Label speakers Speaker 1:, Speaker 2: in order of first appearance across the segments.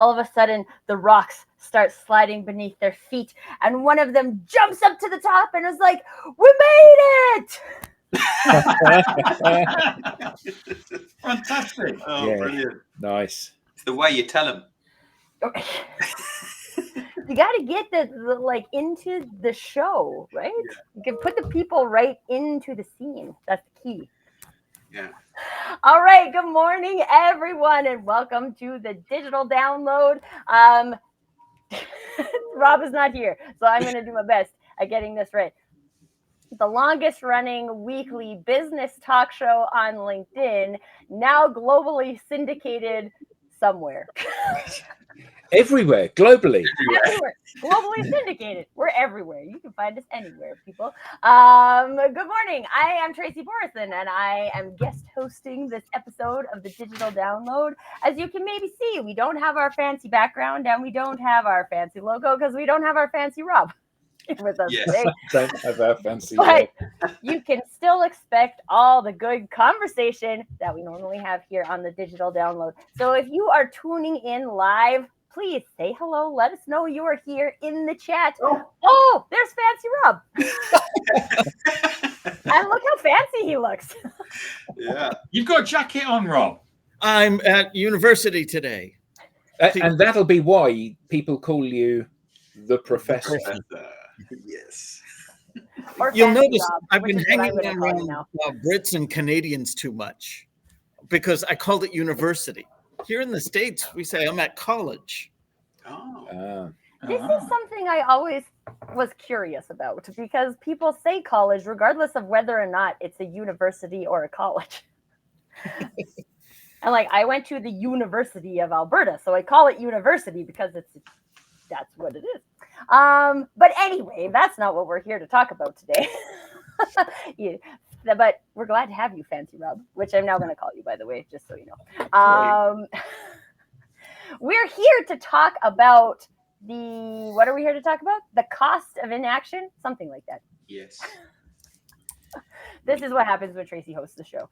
Speaker 1: All of a sudden, the rocks start sliding beneath their feet, and one of them jumps up to the top and is like, "We made it!"
Speaker 2: Fantastic.
Speaker 3: Oh,
Speaker 4: Yeah.
Speaker 3: brilliant.
Speaker 4: Nice.
Speaker 3: It's the way you tell them.
Speaker 1: You got to get the like into the show, right?
Speaker 3: Yeah.
Speaker 1: You can put the people right into the scene. That's the key.
Speaker 3: Yeah.
Speaker 1: All right. Good morning, everyone, and welcome to the digital download. Rob is not here, so I'm going to do my best at getting this right. The longest running weekly business talk show on LinkedIn, now globally syndicated somewhere.
Speaker 4: Everywhere, globally.
Speaker 1: Everywhere. Globally syndicated. We're everywhere. You can find us anywhere, people. Good morning. I am Tracy Borison, and I am guest hosting this episode of the Digital Download. As you can maybe see, we don't have our fancy background, and we don't have our fancy logo because we don't have our fancy Rob with us today.
Speaker 4: Don't have our fancy.
Speaker 1: But you can still expect all the good conversation that we normally have here on the Digital Download. So if you are tuning in live, please say hello. Let us know you are here in the chat. Oh, there's Fancy Rob. And look how fancy he looks.
Speaker 3: Yeah.
Speaker 2: You've got a jacket on, Rob.
Speaker 5: I'm at university today.
Speaker 4: And that'll be why people call you the Professor.
Speaker 3: Yes.
Speaker 1: Or
Speaker 5: You'll
Speaker 1: Fancy
Speaker 5: notice
Speaker 1: Rob,
Speaker 5: I've
Speaker 1: which
Speaker 5: been
Speaker 1: is what I'm
Speaker 5: hanging
Speaker 1: gonna call you
Speaker 5: around
Speaker 1: now.
Speaker 5: Brits and Canadians too much because I called it university. Here in the States, we say I'm at college.
Speaker 3: Oh.
Speaker 1: This is something I always was curious about because people say college regardless of whether or not it's a university or a college. And like I went to the University of Alberta, so I call it university because that's what it is. But anyway, that's not what we're here to talk about today. Yeah, but we're glad to have you, Fancy Rob, which I'm now going to call you, by the way, just so you know. We're here to talk about what are we here to talk about? The cost of inaction, something like that.
Speaker 3: Yes.
Speaker 1: This is what happens when Tracy hosts the show.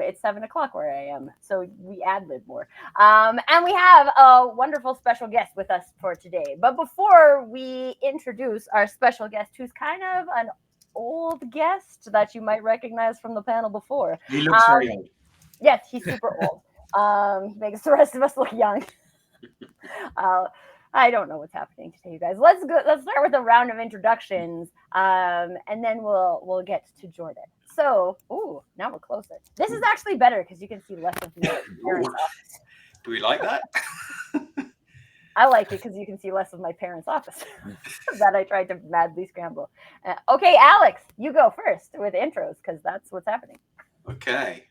Speaker 1: It's 7:00 where I am, so we ad-lib more. And we have a wonderful special guest with us for today. But before we introduce our special guest, who's kind of an old guest that you might recognize from the panel before.
Speaker 2: He looks very old.
Speaker 1: Yes, he's super old. He makes the rest of us look young. I don't know what's happening today, you guys. Let's start with a round of introductions, and then we'll get to Jordan. So, now we're closer. This is actually better because you can see less of my parents' office.
Speaker 3: Do we like that?
Speaker 1: I like it because you can see less of my parents' office that I tried to madly scramble. Okay, Alex, you go first with intros because that's what's happening.
Speaker 3: Okay.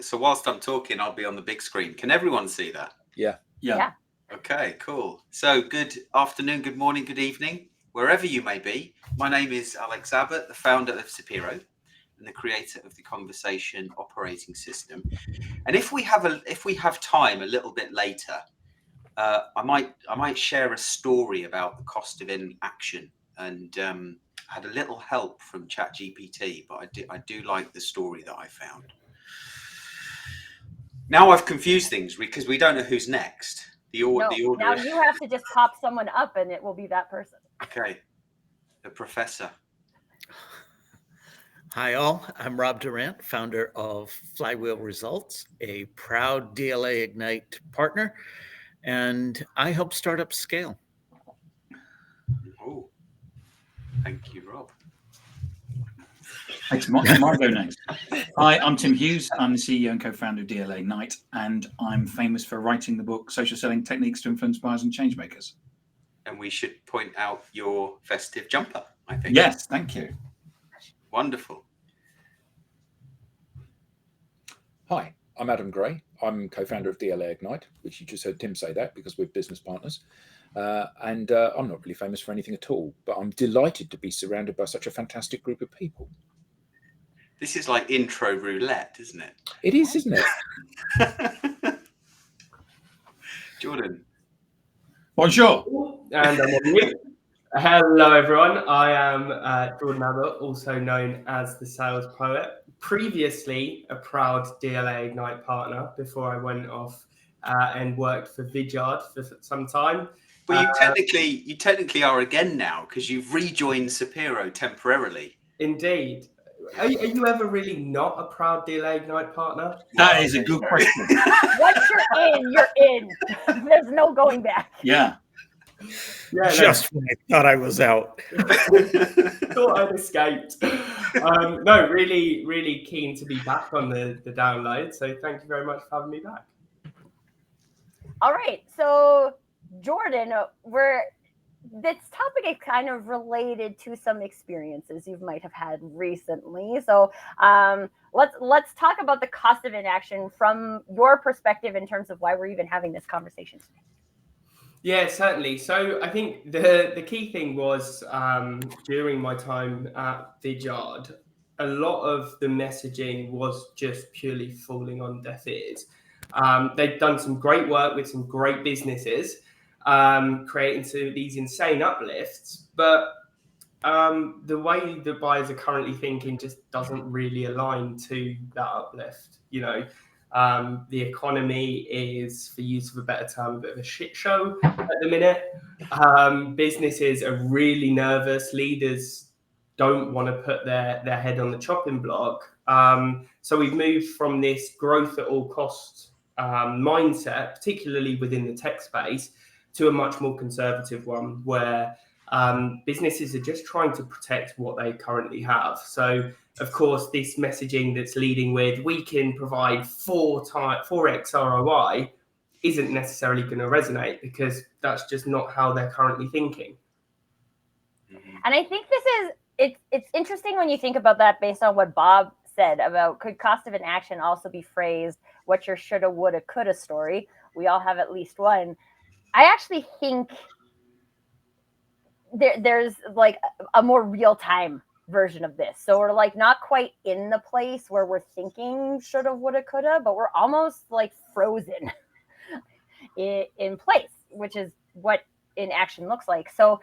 Speaker 3: So whilst I'm talking, I'll be on the big screen. Can everyone see that?
Speaker 4: Yeah.
Speaker 3: Okay, cool. So good afternoon, good morning, good evening, wherever you may be. My name is Alex Abbott, the founder of Sapiro and the creator of the conversation operating system. And if we have time a little bit later, I might share a story about the cost of inaction, and had a little help from ChatGPT, but I do like the story that I found. Now I've confused things because we don't know who's next. The order.
Speaker 1: Now you have to just pop someone up and it will be that person.
Speaker 3: Okay. The professor.
Speaker 5: Hi, all. I'm Rob Durant, founder of Flywheel Results, a proud DLA Ignite partner, and I help startups scale.
Speaker 3: Oh, thank you, Rob.
Speaker 2: It's my go next. Hi, I'm Tim Hughes. I'm the CEO and co-founder of DLA Ignite, and I'm famous for writing the book Social Selling Techniques to Influence Buyers and Changemakers.
Speaker 3: And we should point out your festive jumper, I think.
Speaker 2: Yes, thank you.
Speaker 3: Wonderful.
Speaker 4: Hi, I'm Adam Gray. I'm co-founder of DLA Ignite, which you just heard Tim say that because we're business partners. And I'm not really famous for anything at all, but I'm delighted to be surrounded by such a fantastic group of people.
Speaker 3: This is like intro roulette, isn't it?
Speaker 4: It is, isn't it?
Speaker 3: Jordan.
Speaker 2: Bonjour.
Speaker 6: And I'm on mute. Hello, everyone. I am Jordan Abbott, also known as the Sales Poet. Previously, a proud DLA Ignite partner before I went off and worked for Vidyard for some time.
Speaker 3: Well, you technically are again now, because you've rejoined Sapiro temporarily.
Speaker 6: Indeed. Are you ever really not a proud DLA Ignite partner?
Speaker 2: That is a good question.
Speaker 1: Once you're in. There's no going back.
Speaker 2: Yeah.
Speaker 6: Yeah,
Speaker 5: Just when I thought I was out.
Speaker 6: thought I'd escaped. No, really, really keen to be back on the download. So thank you very much for having me back.
Speaker 1: All right. So, Jordan, this topic is kind of related to some experiences you might have had recently. So let's talk about the cost of inaction from your perspective in terms of why we're even having this conversation today.
Speaker 6: Yeah, certainly. So I think the key thing was during my time at Vidyard, a lot of the messaging was just purely falling on deaf ears. They've done some great work with some great businesses, creating these insane uplifts, but the way the buyers are currently thinking just doesn't really align to that uplift. The economy is, for use of a better term, a bit of a shit show at the minute. Businesses are really nervous. Leaders don't want to put their head on the chopping block. So we've moved from this growth at all costs mindset, particularly within the tech space, to a much more conservative one where businesses are just trying to protect what they currently have. So, of course, this messaging that's leading with we can provide 4x ROI isn't necessarily going to resonate, because that's just not how they're currently thinking.
Speaker 1: And I think it's interesting when you think about that based on what Bob said about could cost of inaction also be phrased what's your shoulda, woulda, coulda story. We all have at least one. I actually think there's like a more real-time version of this. So we're like not quite in the place where we're thinking shoulda, woulda, coulda, but we're almost like frozen in place, which is what inaction looks like. So,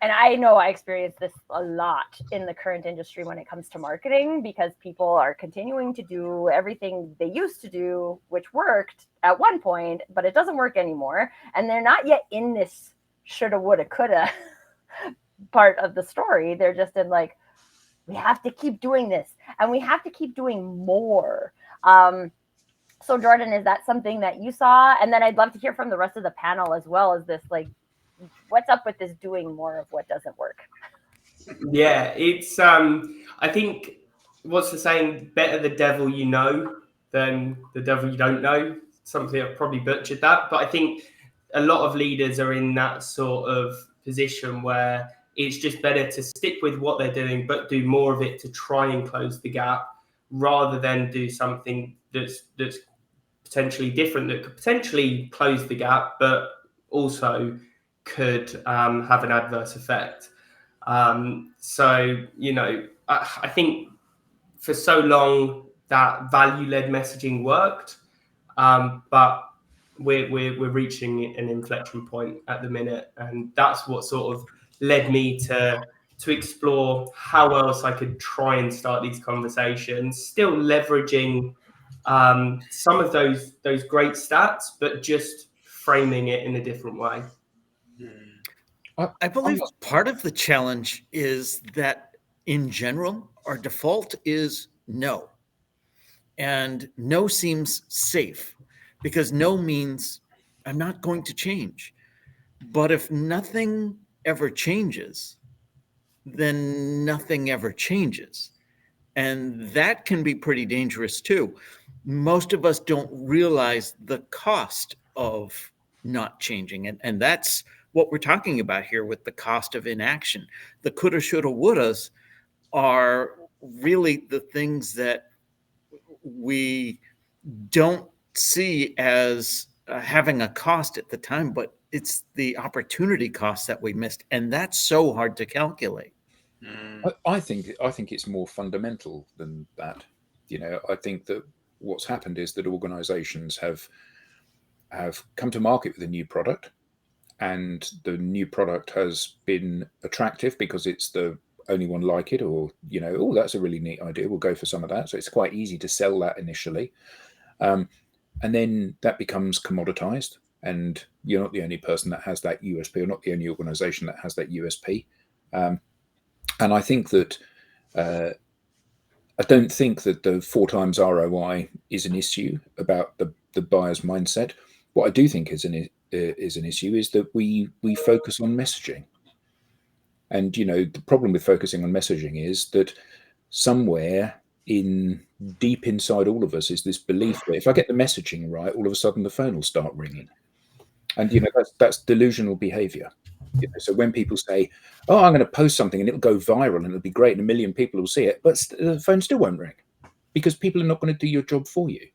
Speaker 1: and I know I experience this a lot in the current industry when it comes to marketing, because people are continuing to do everything they used to do, which worked at one point, but it doesn't work anymore. And they're not yet in this shoulda, woulda, coulda part of the story. They're just in like, we have to keep doing this and we have to keep doing more. So Jordan, is that something that you saw? And then I'd love to hear from the rest of the panel as well. Is this like, what's up with this doing more of what doesn't work?
Speaker 6: Yeah, it's I think what's the saying, better the devil you know than the devil you don't know. Something I've probably butchered that, but I think a lot of leaders are in that sort of position where it's just better to stick with what they're doing, but do more of it to try and close the gap, rather than do something that's potentially different, that could potentially close the gap, but also could have an adverse effect. So, I think for so long that value-led messaging worked, but we're reaching an inflection point at the minute, and that's what sort of led me to explore how else I could try and start these conversations, still leveraging some of those great stats, but just framing it in a different way.
Speaker 5: I believe part of the challenge is that in general, our default is no. And no seems safe, because no means I'm not going to change. But if nothing ever changes, then nothing ever changes. And that can be pretty dangerous too. Most of us don't realize the cost of not changing. And that's what we're talking about here with the cost of inaction. The coulda, shoulda, wouldas are really the things that we don't see as having a cost at the time, but it's the opportunity cost that we missed. And that's so hard to calculate.
Speaker 4: I think it's more fundamental than that. I think that what's happened is that organizations have come to market with a new product, and the new product has been attractive because it's the only one like it, or oh, that's a really neat idea, we'll go for some of that. So it's quite easy to sell that initially, And then that becomes commoditized, and you're not the only person that has that USP, or not the only organization that has that USP. And I think that I don't think that the 4x ROI is an issue about the buyer's mindset. What I do think is an issue is that we focus on messaging. And the problem with focusing on messaging is that somewhere deep inside all of us is this belief that if I get the messaging right, all of a sudden the phone will start ringing. And that's delusional behavior. So when people say, "Oh, I'm going to post something and it'll go viral and it'll be great and 1 million people will see it," but the phone still won't ring, because people are not going to do your job for you.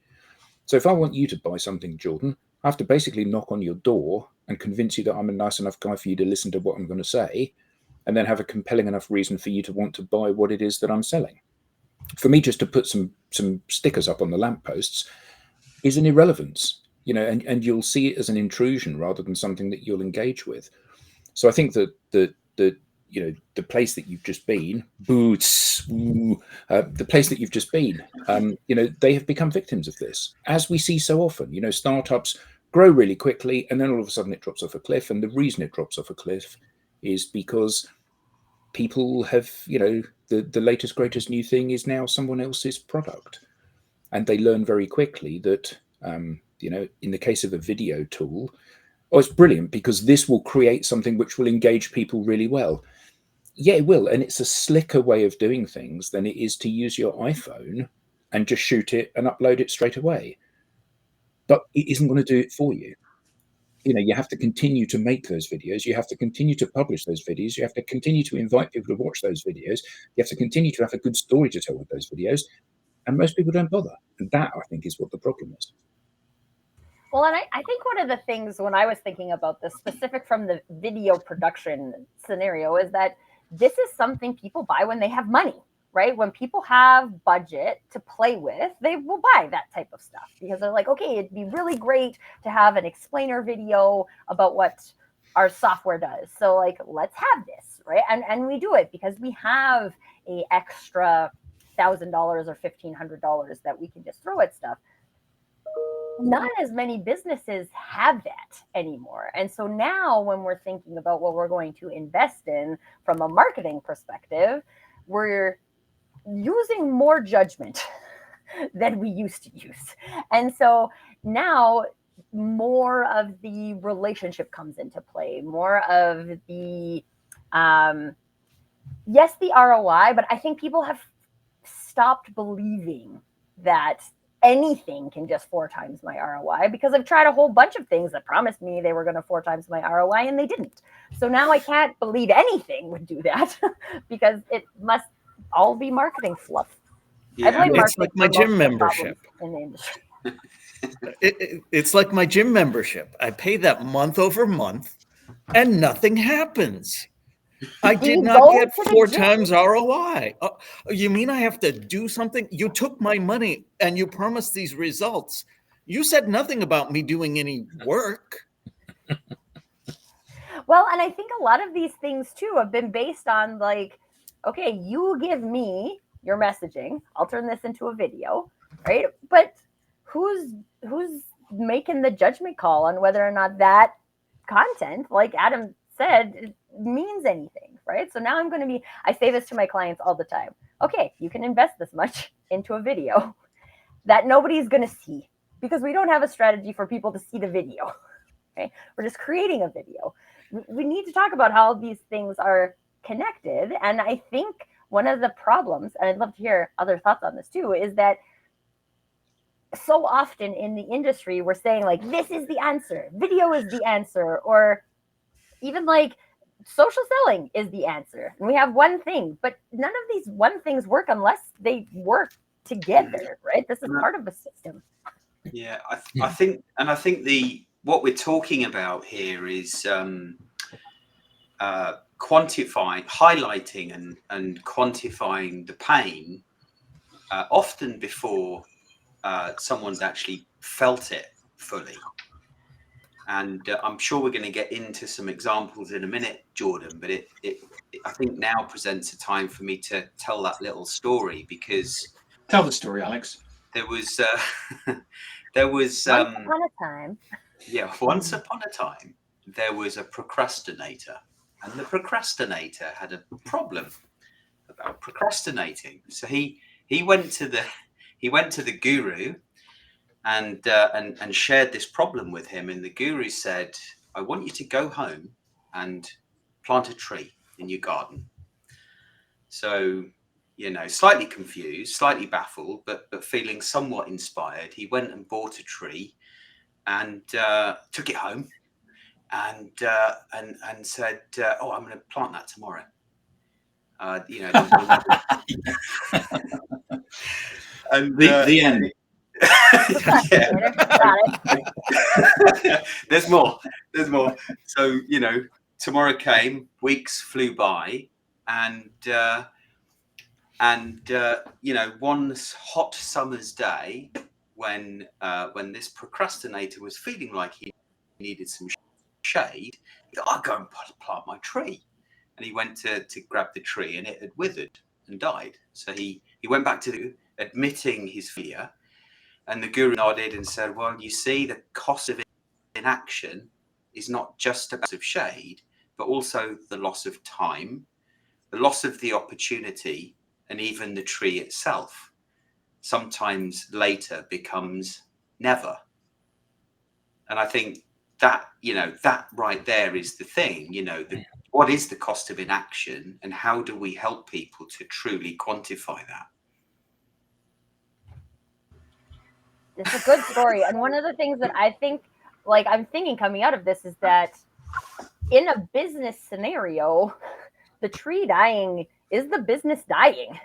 Speaker 4: So if I want you to buy something, Jordan, I have to basically knock on your door and convince you that I'm a nice enough guy for you to listen to what I'm going to say, and then have a compelling enough reason for you to want to buy what it is that I'm selling. For me, just to put some stickers up on the lampposts is an irrelevance, and you'll see it as an intrusion rather than something that you'll engage with. So I think that the place that you've just been, the place that you've just been, they have become victims of this, as we see so often. Startups grow really quickly, and then all of a sudden it drops off a cliff. And the reason it drops off a cliff is because people have, the latest, greatest new thing is now someone else's product. And they learn very quickly that, in the case of a video tool, it's brilliant because this will create something which will engage people really well. Yeah, it will. And it's a slicker way of doing things than it is to use your iPhone and just shoot it and upload it straight away. But it isn't going to do it for you. You have to continue to make those videos. You have to continue to publish those videos. You have to continue to invite people to watch those videos. You have to continue to have a good story to tell with those videos. And most people don't bother. And that, I think, is what the problem is.
Speaker 1: Well, and I think one of the things when I was thinking about this, specific from the video production scenario, is that this is something people buy when they have money, right? When people have budget to play with, they will buy that type of stuff because they're like, okay, it'd be really great to have an explainer video about what our software does. So like, let's have this, right? And we do it because we have a extra $1,000 or $1,500 that we can just throw at stuff. Not as many businesses have that anymore. And so now when we're thinking about what we're going to invest in from a marketing perspective, we're using more judgment than we used to use. And so now more of the relationship comes into play, more of the, yes, the ROI, but I think people have stopped believing that anything can just 4x my ROI, because I've tried a whole bunch of things that promised me they were going to 4x my ROI and they didn't. So now I can't believe anything would do that because it must all be marketing fluff.
Speaker 5: Yeah, it's like my gym membership
Speaker 1: in the industry.
Speaker 5: It's like my gym membership. I pay that month over month and nothing happens. I did not get 4x ROI. You mean I have to do something? You took my money and you promised these results. You said nothing about me doing any work.
Speaker 1: Well, and I think a lot of these things too have been based on like, okay, you give me your messaging, I'll turn this into a video, right? But who's making the judgment call on whether or not that content, like Adam said, means anything, right? So now I say this to my clients all the time. Okay, you can invest this much into a video that nobody's going to see because we don't have a strategy for people to see the video. Okay, we're just creating a video. We need to talk about how these things are connected. And I think one of the problems, and I'd love to hear other thoughts on this too, is that so often in the industry, we're saying like, this is the answer, video is the answer, or even like social selling is the answer. And we have one thing, but none of these one things work unless they work together, right? This is part of a system.
Speaker 3: Yeah, I think what we're talking about here is quantifying, highlighting and quantifying the pain often before someone's actually felt it fully. And I'm sure we're going to get into some examples in a minute, Jordan, but it I think now presents a time for me to tell that little story, because...
Speaker 2: Tell the story, Alex.
Speaker 3: There was There was
Speaker 1: Once upon a time.
Speaker 3: once upon a time there was a procrastinator, and the procrastinator had a problem about procrastinating. So he went to the guru and shared this problem with him, and the guru said, "I want you to go home and plant a tree in your garden." So, slightly confused, slightly baffled, but feeling somewhat inspired, he went and bought a tree and took it home and said, "Oh, I'm going to plant that tomorrow." And
Speaker 2: The end.
Speaker 1: Procrastinator. Got it.
Speaker 3: There's more. So, tomorrow came, weeks flew by, and one hot summer's day, when this procrastinator was feeling like he needed some shade, he thought, "I'll go and plant my tree." And he went to grab the tree, and it had withered and died. So he went back to admitting his fear, and the guru nodded and said, "Well, you see, the cost of inaction is not just a loss of shade, but also the loss of time, the loss of the opportunity, and even the tree itself sometimes later becomes never." And I think that, that right there is the thing, what is the cost of inaction, and how do we help people to truly quantify that?
Speaker 1: It's a good story. And one of the things that I think, I'm thinking coming out of this is that in a business scenario, the tree dying is the business dying.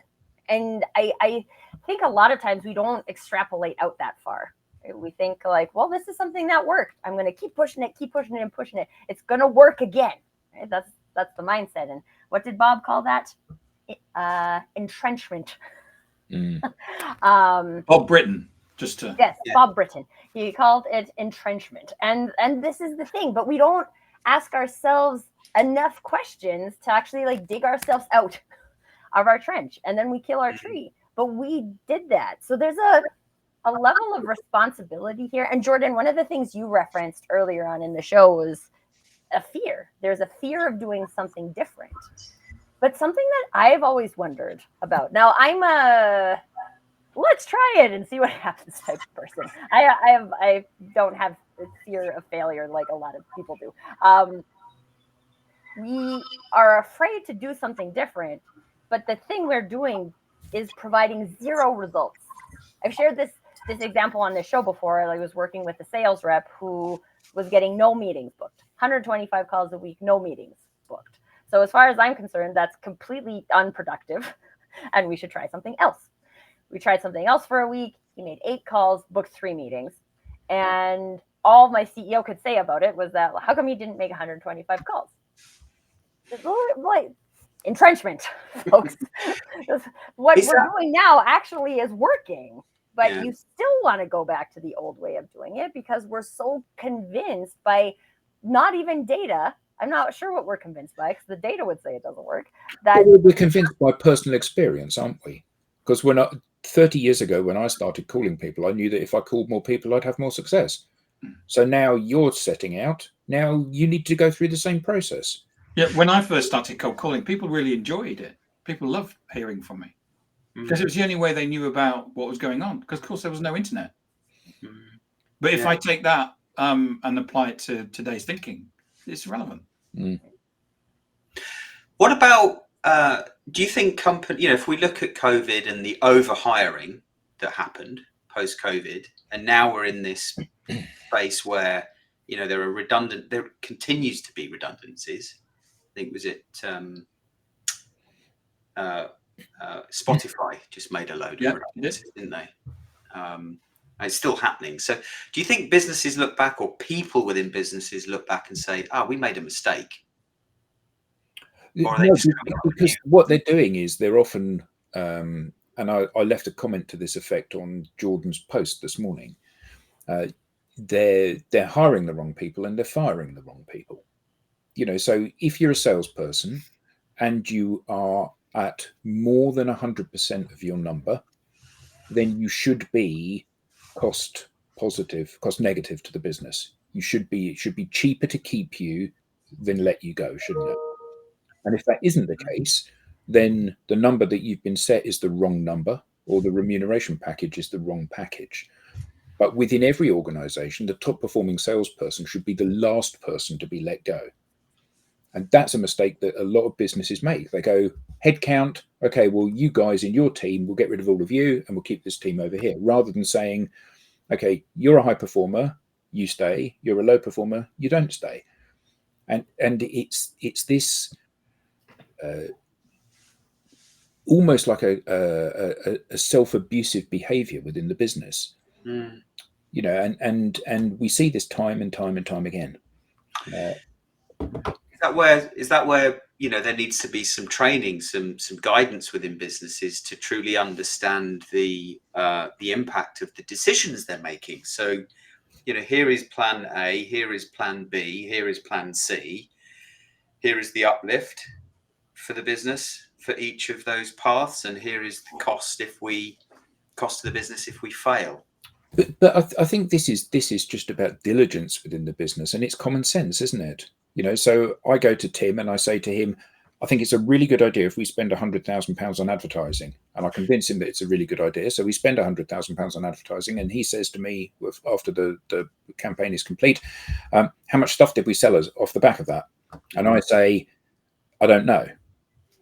Speaker 1: And I think a lot of times we don't extrapolate out that far. We think well, this is something that worked. I'm going to keep pushing it and pushing it. It's going to work again. Right? That's the mindset. And what did Bob call that? Entrenchment.
Speaker 2: Bob Britton.
Speaker 1: Yes, Bob Britton. He called it entrenchment. And this is the thing, but we don't ask ourselves enough questions to actually dig ourselves out of our trench, and then we kill our tree. But we did that. So there's a level of responsibility here. And Jordan, one of the things you referenced earlier on in the show was a fear. There's a fear of doing something different. But something that I've always wondered about. Now, I'm a let's try it and see what happens type of person. I don't have fear of failure like a lot of people do. We are afraid to do something different, but the thing we're doing is providing zero results. I've shared this example on this show before. I was working with a sales rep who was getting no meetings booked, 125 calls a week, no meetings booked. So as far as I'm concerned, that's completely unproductive, and we should try something else. We tried something else for a week. He made 8 calls, booked 3 meetings. And all my CEO could say about it was that, how come you didn't make 125 calls? Entrenchment, folks. What we're doing now actually is working. But you still want to go back to the old way of doing it because we're so convinced by not even data. I'm not sure what we're convinced by because the data would say it doesn't work. That
Speaker 4: we're convinced by personal experience, aren't we? Because 30 years ago, when I started calling people, I knew that if I called more people, I'd have more success. So now you're setting out. Now you need to go through the same process.
Speaker 2: Yeah, when I first started cold calling, people really enjoyed it. People loved hearing from me because it was the only way they knew about what was going on. Because, of course, there was no internet. But if I take that and apply it to today's thinking, it's relevant.
Speaker 3: What about, do you think if we look at COVID and the overhiring that happened post-COVID, and now we're in this space where, there continues to be redundancies. I think, was it Spotify just made a load of redundancies, didn't they? And it's still happening. So do you think businesses look back, or people within businesses look back and say, we made a mistake?
Speaker 4: No, because what they're doing is they're often, and I left a comment to this effect on Jordan's post this morning, they're hiring the wrong people and they're firing the wrong people. So if you're a salesperson and you are at more than 100% of your number, then you should be cost negative to the business. It should be cheaper to keep you than let you go, shouldn't it? And if that isn't the case, then the number that you've been set is the wrong number, or the remuneration package is the wrong package. But within every organization, the top performing salesperson should be the last person to be let go. And that's a mistake that a lot of businesses make. They go, headcount, okay, well, you guys in your team, we'll get rid of all of you and we'll keep this team over here, rather than saying, okay, you're a high performer, you stay, you're a low performer, you don't stay. And it's this almost like a self-abusive behavior within the business. You know, and we see this time and time and time again.
Speaker 3: Is that where you know there needs to be some training, some guidance within businesses to truly understand the impact of the decisions they're making? So, you know, here is plan A, here is plan B, here is plan C, here is the uplift for the business for each of those paths, and here is the cost to the business if we fail.
Speaker 4: But I think this is just about diligence within the business, and it's common sense, isn't it? You know, so I go to Tim and I say to him, I think it's a really good idea if we spend £100,000 on advertising, and I convince him that it's a really good idea. So we spend £100,000 on advertising, and he says to me after the campaign is complete, how much stuff did we sell us off the back of that? And I say, I don't know.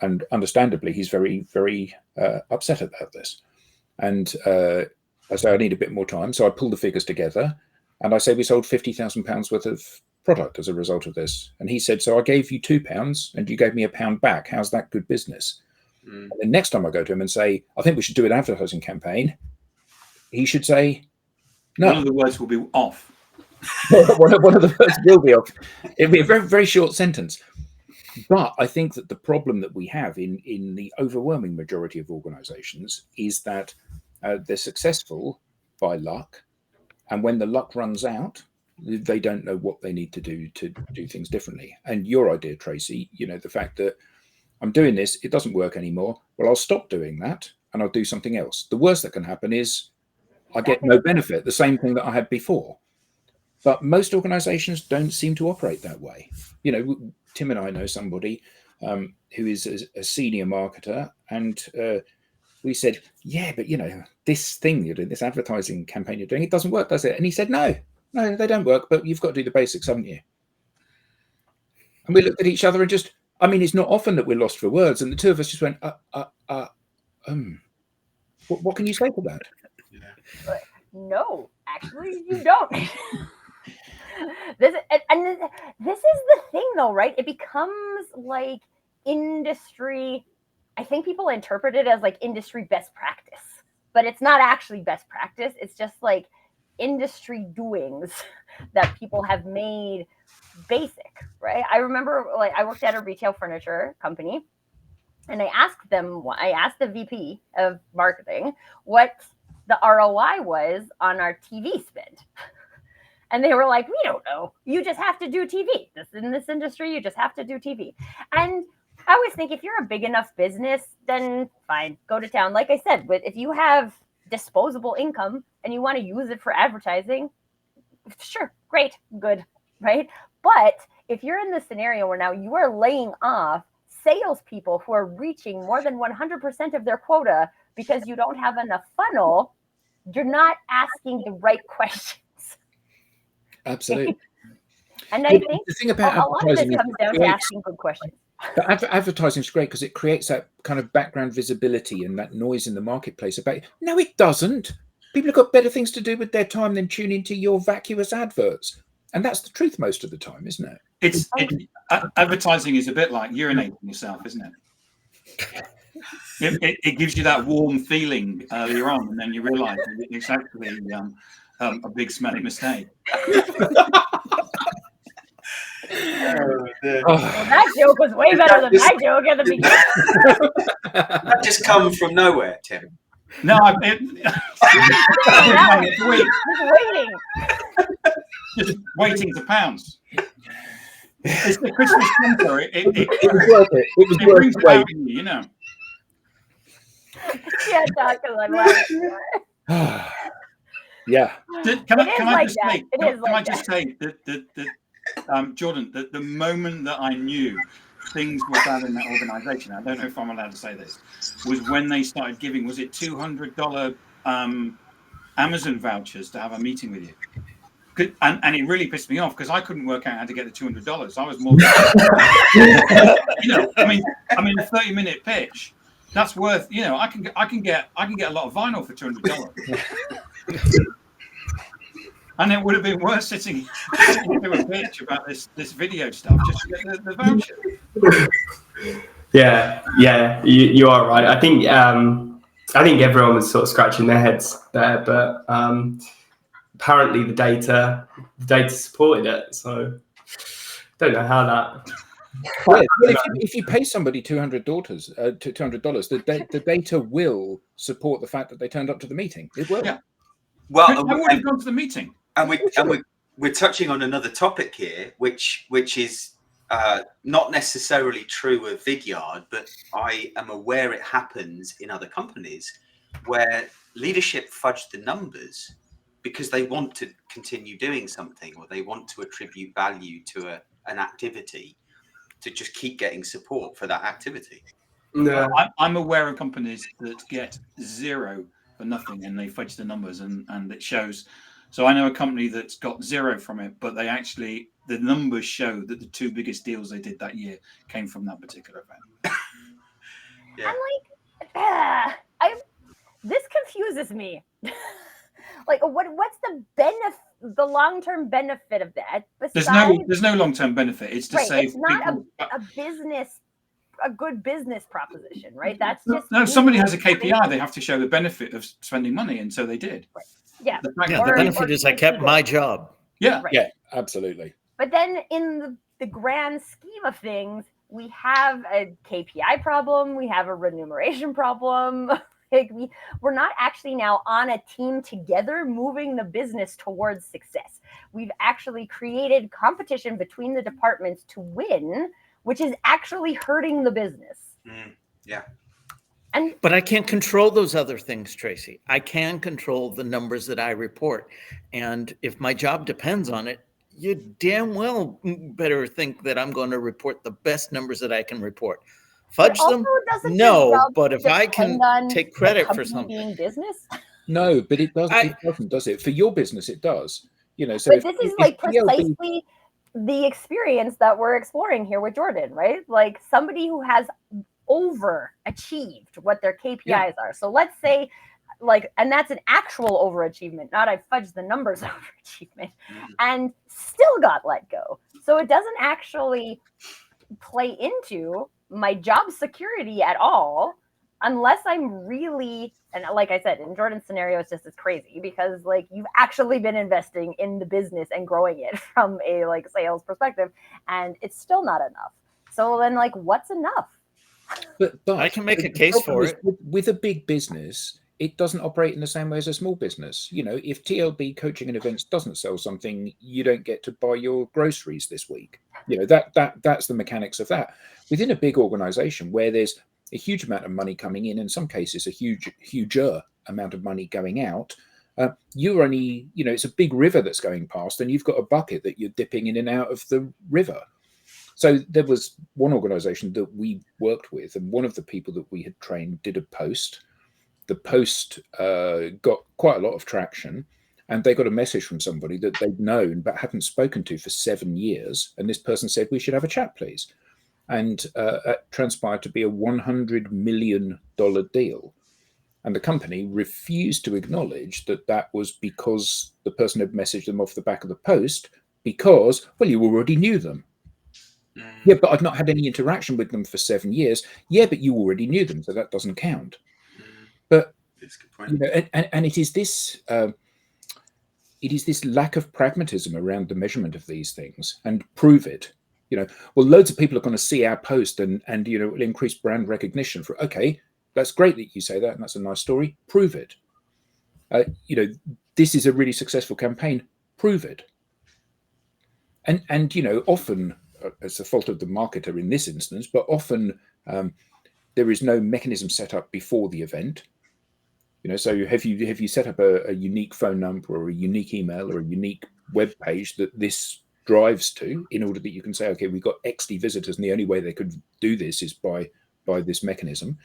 Speaker 4: And understandably, he's very, very upset about this. And I say, I need a bit more time. So I pull the figures together and I say, we sold £50,000 worth of product as a result of this. And he said, so I gave you £2 and you gave me £1 back. How's that good business? And the next time I go to him and say, I think we should do an advertising campaign, he should say, no.
Speaker 2: One of the words will be off.
Speaker 4: one of the words will be off. It'll be a very, very short sentence. But I think that the problem that we have in the overwhelming majority of organizations is that they're successful by luck. And when the luck runs out, they don't know what they need to do things differently. And your idea, Tracy, you know, the fact that I'm doing this, it doesn't work anymore. Well, I'll stop doing that and I'll do something else. The worst that can happen is I get no benefit, the same thing that I had before. But most organizations don't seem to operate that way. You know, Tim and I know somebody who is a senior marketer, and we said, yeah, but you know, this thing you're doing, this advertising campaign you're doing, it doesn't work, does it? And he said, no, they don't work, but you've got to do the basics, haven't you? And we looked at each other and just, I mean, it's not often that we're lost for words. And the two of us just went, what can you say to that?
Speaker 1: But no, actually, you don't. This is the thing, though, right? It becomes like industry. I think people interpret it as like industry best practice, but it's not actually best practice. It's just like industry doings that people have made basic, right? I remember, like, I worked at a retail furniture company, and I asked the VP of marketing what the ROI was on our TV spend. And they were like, we don't know. You just have to do TV. In this industry, you just have to do TV. And I always think if you're a big enough business, then fine, go to town. Like I said, but if you have disposable income and you want to use it for advertising, sure, great, good, right? But if you're in the scenario where now you are laying off salespeople who are reaching more than 100% of their quota because you don't have enough funnel, you're not asking the right questions.
Speaker 4: Absolutely.
Speaker 1: And I think
Speaker 4: the thing about
Speaker 1: a lot of
Speaker 4: advertising
Speaker 1: this comes down to asking good questions.
Speaker 4: Advertising is great because it creates that kind of background visibility and that noise in the marketplace about it. No, it doesn't. People have got better things to do with their time than tune into your vacuous adverts. And that's the truth most of the time, isn't it?
Speaker 2: Advertising is a bit like urinating yourself, isn't it? It gives you that warm feeling earlier on, and then you realise it's actually a big smelly mistake.
Speaker 1: Well, that joke was way better than my joke at the beginning.
Speaker 3: That just come from nowhere, Tim.
Speaker 2: No, just waiting to pounce. It's the Christmas winter. It
Speaker 4: was worth it. It was worth
Speaker 2: brings
Speaker 4: the wait.
Speaker 2: out in you, you know.
Speaker 1: Yeah, because I'm laughing.
Speaker 4: Yeah.
Speaker 2: Can I just say that Jordan, the moment that I knew things were bad in that organization, I don't know if I'm allowed to say this, was when they started giving, was it $200 Amazon vouchers to have a meeting with you? And it really pissed me off because I couldn't work out how to get the $200. I was more, I mean, a 30-minute pitch. That's worth, I can get a lot of vinyl for $200. And it would have been worth sitting to a pitch about this video stuff just to get the voucher.
Speaker 6: Yeah, you are right. I think everyone was sort of scratching their heads there, but apparently the data supported it. So don't know how that.
Speaker 4: Well, if you pay somebody $200, the data will support the fact that they turned up to the meeting. It will.
Speaker 2: Yeah.
Speaker 3: Well,
Speaker 2: I would have gone to the meeting.
Speaker 3: And we're touching on another topic here, which is not necessarily true of Vidyard, but I am aware it happens in other companies where leadership fudge the numbers because they want to continue doing something or they want to attribute value to an activity to just keep getting support for that activity.
Speaker 6: No.
Speaker 2: I'm aware of companies that get 0 for nothing and they fudge the numbers and it shows. So I know a company that's got 0 from it, but the numbers show that the 2 biggest deals they did that year came from that particular event.
Speaker 3: Yeah.
Speaker 1: I'm like, this confuses me. Like, what's the benefit, the long-term benefit of that? Besides,
Speaker 2: there's no long-term benefit. It's to save.
Speaker 1: It's not
Speaker 2: people.
Speaker 1: a good business proposition, right? That's just
Speaker 2: no. Somebody has a KPI. They have to show the benefit of spending money, and so they did.
Speaker 1: Right. Yeah.
Speaker 5: The benefit is I kept my job.
Speaker 2: Yeah.
Speaker 1: Right.
Speaker 4: Yeah. Absolutely.
Speaker 1: But then, in the grand scheme of things, we have a KPI problem. We have a remuneration problem. Like we're not actually now on a team together moving the business towards success. We've actually created competition between the departments to win, which is actually hurting the business.
Speaker 3: Yeah.
Speaker 5: But I can't control those other things, Tracy. I can control the numbers that I report. And if my job depends on it, you damn well better think that I'm going to report the best numbers that I can report. Fudge them? No, but if I can take credit for something.
Speaker 1: Being business?
Speaker 4: No, but it doesn't. It doesn't, does it? For your business, it does. So
Speaker 1: but this is like precisely the experience that we're exploring here with Jordan, right? Like somebody who has overachieved what their KPIs are. So let's say, and that's an actual overachievement, not I fudged the numbers overachievement, and still got let go. So it doesn't actually play into my job security at all, unless I'm really, and like I said, in Jordan's scenario, it's just as crazy because you've actually been investing in the business and growing it from a sales perspective, and it's still not enough. So then what's enough?
Speaker 4: But
Speaker 5: I can make a case for it.
Speaker 4: With a big business, it doesn't operate in the same way as a small business. If TLB coaching and events doesn't sell something, you don't get to buy your groceries this week. That's the mechanics of that. Within a big organization where there's a huge amount of money coming in some cases a huger amount of money going out, you're only, it's a big river that's going past and you've got a bucket that you're dipping in and out of the river. So there was one organization that we worked with, and one of the people that we had trained did a post. The post got quite a lot of traction, and they got a message from somebody that they'd known but hadn't spoken to for 7 years. And this person said, "We should have a chat, please." And it transpired to be a $100 million deal. And the company refused to acknowledge that was because the person had messaged them off the back of the post because, well, you already knew them. Yeah, but I've not had any interaction with them for 7 years. Yeah, but you already knew them, so that doesn't count. But and it is this lack of pragmatism around the measurement of these things and prove it. Well, loads of people are going to see our post and it'll increase brand recognition for. Okay, that's great that you say that, and that's a nice story. Prove it. This is a really successful campaign. Prove it. And often. It's the fault of the marketer in this instance, but often there is no mechanism set up before the event. So have you set up a unique phone number or a unique email or a unique web page that this drives to, in order that you can say, okay, we've got XD visitors, and the only way they could do this is by this mechanism.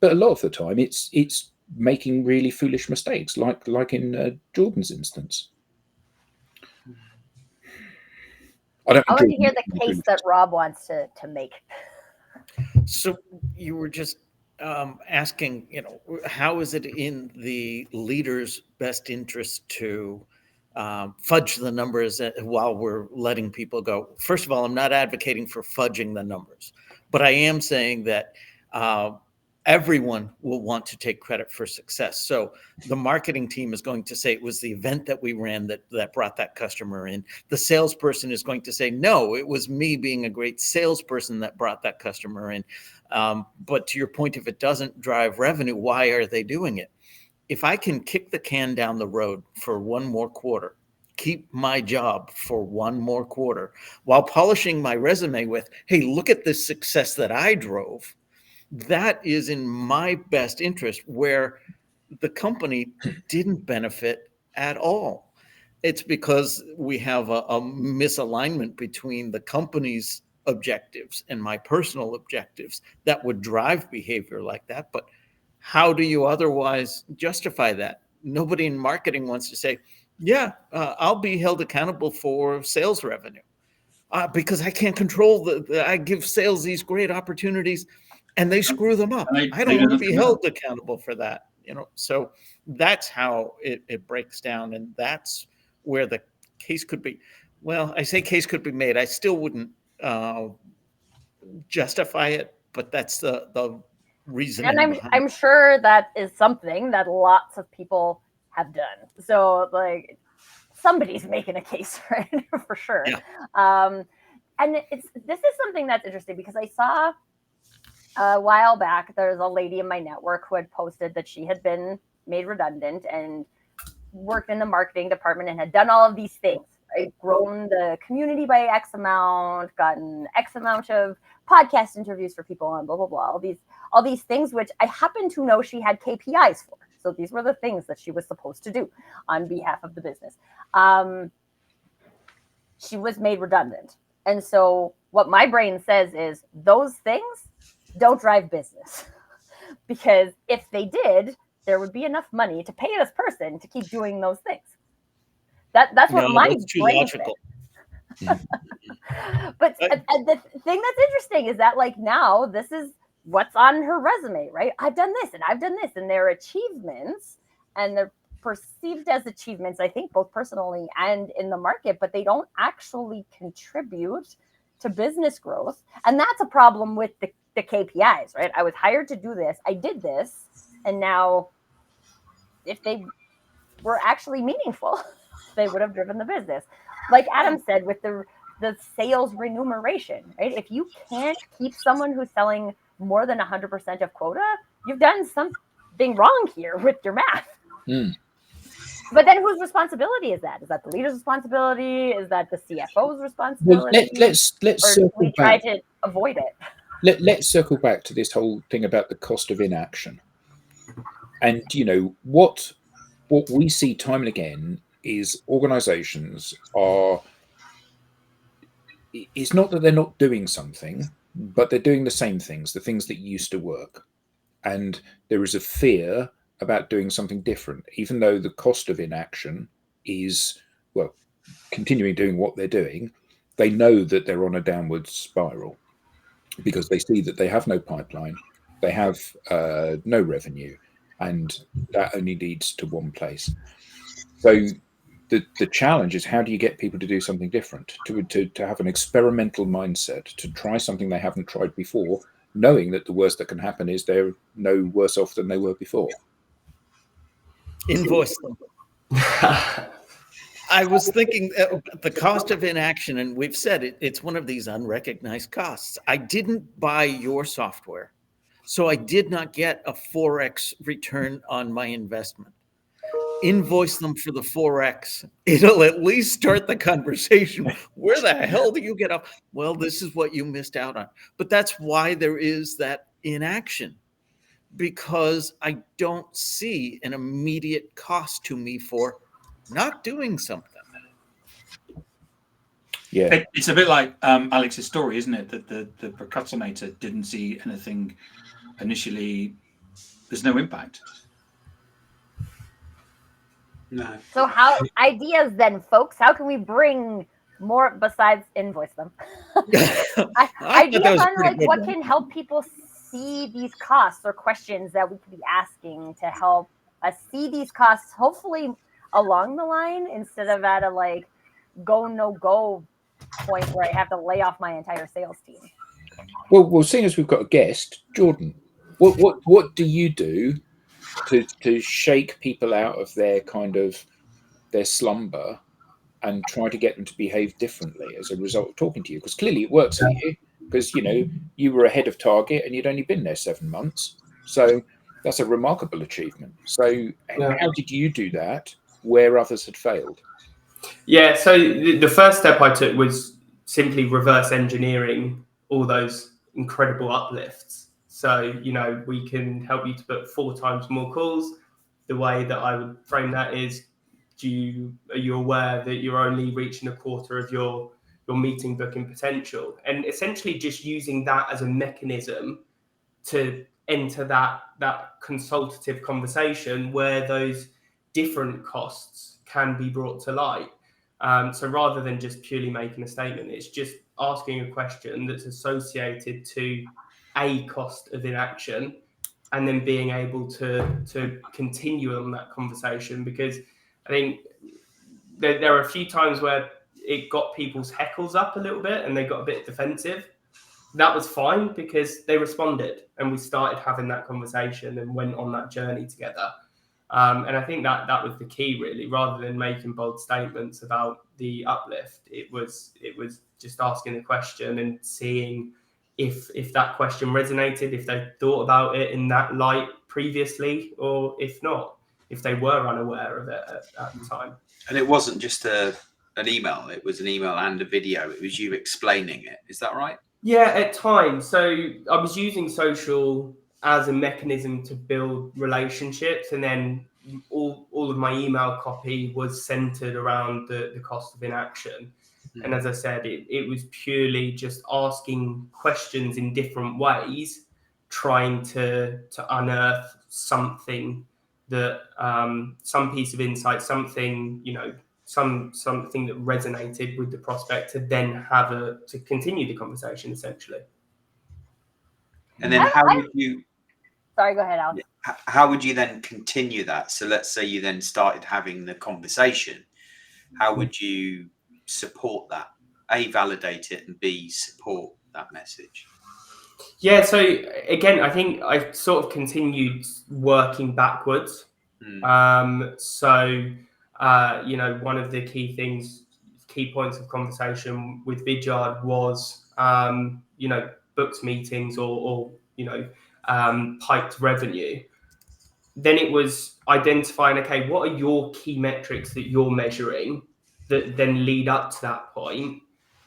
Speaker 4: But a lot of the time, it's making really foolish mistakes, like in Jordan's instance. I
Speaker 1: want to hear the case that Rob wants to make.
Speaker 5: So you were just asking, how is it in the leader's best interest to fudge the numbers while we're letting people go? First of all, I'm not advocating for fudging the numbers, but I am saying that everyone will want to take credit for success. So the marketing team is going to say it was the event that we ran that brought that customer in. The salesperson is going to say, no, it was me being a great salesperson that brought that customer in. But to your point, if it doesn't drive revenue, why are they doing it? If I can kick the can down the road for one more quarter, keep my job for one more quarter, while polishing my resume with, hey, look at this success that I drove, that is in my best interest, where the company didn't benefit at all. It's because we have a misalignment between the company's objectives and my personal objectives that would drive behavior like that. But how do you otherwise justify that? Nobody in marketing wants to say, yeah, I'll be held accountable for sales revenue because I can't control I give sales these great opportunities and they screw them up. I don't want to be held accountable for that. So that's how it breaks down. And that's where the case could be. Well, I say case could be made. I still wouldn't justify it, but that's the reasoning.
Speaker 1: And I'm sure that is something that lots of people have done. So like somebody's making a case, right? For sure. Yeah. And this is something that's interesting because I saw a while back, there's a lady in my network who had posted that she had been made redundant and worked in the marketing department and had done all of these things, right? Grown the community by X amount, gotten X amount of podcast interviews for people on blah, blah, blah, all these things, which I happen to know she had KPIs for. So these were the things that she was supposed to do on behalf of the business. She was made redundant. And so what my brain says is those things don't drive business, because if they did, there would be enough money to pay this person to keep doing those things. That's what my brain said. But the thing that's interesting is that like now this is what's on her resume, right? I've done this and I've done this, and their achievements, and they're perceived as achievements, I think, both personally and in the market, but they don't actually contribute to business growth. And that's a problem with the KPIs, right? I was hired to do this. I did this. And now if they were actually meaningful, they would have driven the business. Like Adam said, with the sales remuneration, right? If you can't keep someone who's selling more than 100% of quota, you've done something wrong here with your math.
Speaker 4: Mm.
Speaker 1: But then whose responsibility is that? Is that the leader's responsibility? Is that the CFO's responsibility?
Speaker 4: Well, let's circle
Speaker 1: try
Speaker 4: back.
Speaker 1: to avoid it.
Speaker 4: Let's circle back to this whole thing about the cost of inaction. And what we see time and again is organizations are, it's not that they're not doing something, but they're doing the same things, the things that used to work. And there is a fear about doing something different, even though the cost of inaction is, well, continuing doing what they're doing. They know that they're on a downward spiral because they see that they have no pipeline, they have no revenue, and that only leads to one place. So the challenge is, how do you get people to do something different, to have an experimental mindset, to try something they haven't tried before, knowing that the worst that can happen is they're no worse off than they were before.
Speaker 5: Invoice them. I was thinking the cost of inaction, and we've said it's one of these unrecognized costs. I didn't buy your software, so I did not get a 4x return on my investment. Invoice them for the 4x. It'll at least start the conversation. Where the hell do you get off? Well, this is what you missed out on. But that's why there is that inaction, because I don't see an immediate cost to me for not doing something.
Speaker 4: Yeah.
Speaker 2: It's a bit like Alex's story, isn't it? That the procrastinator didn't see anything initially. There's no impact.
Speaker 3: No.
Speaker 1: So how ideas then, folks? How can we bring more besides invoice them?
Speaker 5: I
Speaker 1: Ideas
Speaker 5: thought that was a
Speaker 1: on
Speaker 5: pretty
Speaker 1: like
Speaker 5: good
Speaker 1: what
Speaker 5: one.
Speaker 1: can help people see these costs or questions that we could be asking to help us see these costs, hopefully along the line instead of at a like go no go point where I have to lay off my entire sales team.
Speaker 4: Well, seeing as we've got a guest, Jordan, what do you do to shake people out of their their slumber and try to get them to behave differently as a result of talking to you? Because clearly it works for you, because you were ahead of target and you'd only been there 7 months, so that's a remarkable achievement. So how did you do that where others had failed?
Speaker 6: Yeah, so the first step I took was simply reverse engineering all those incredible uplifts. So, we can help you to book 4 times more calls. The way that I would frame that is, are you aware that you're only reaching a quarter of your meeting booking potential? And essentially just using that as a mechanism to enter that consultative conversation where those different costs can be brought to light. So rather than just purely making a statement, it's just asking a question that's associated to a cost of inaction, and then being able to continue on that conversation. Because I think there are a few times where it got people's heckles up a little bit and they got a bit defensive. That was fine because they responded and we started having that conversation and went on that journey together. And I think that was the key, really, rather than making bold statements about the uplift. It was just asking the question and seeing if that question resonated, if they thought about it in that light previously, or if not, if they were unaware of it at the time.
Speaker 3: And it wasn't just an email; it was an email and a video. It was you explaining it. Is that right?
Speaker 6: Yeah, at times. So I was using social as a mechanism to build relationships, and then all of my email copy was centered around the cost of inaction. Mm. And as I said, it was purely just asking questions in different ways, trying to unearth something that some piece of insight, something, something that resonated with the prospect to then to continue the conversation, essentially.
Speaker 3: And then would you?
Speaker 1: Sorry, go ahead, Alex.
Speaker 3: How would you then continue that? So let's say you then started having the conversation. How would you support that? A, validate it, and B, support that message.
Speaker 6: Yeah. So again, I think I sort of continued working backwards. So one of the key points of conversation with Vidyard was, booked meetings or piped revenue. Then it was identifying, okay, what are your key metrics that you're measuring that then lead up to that point,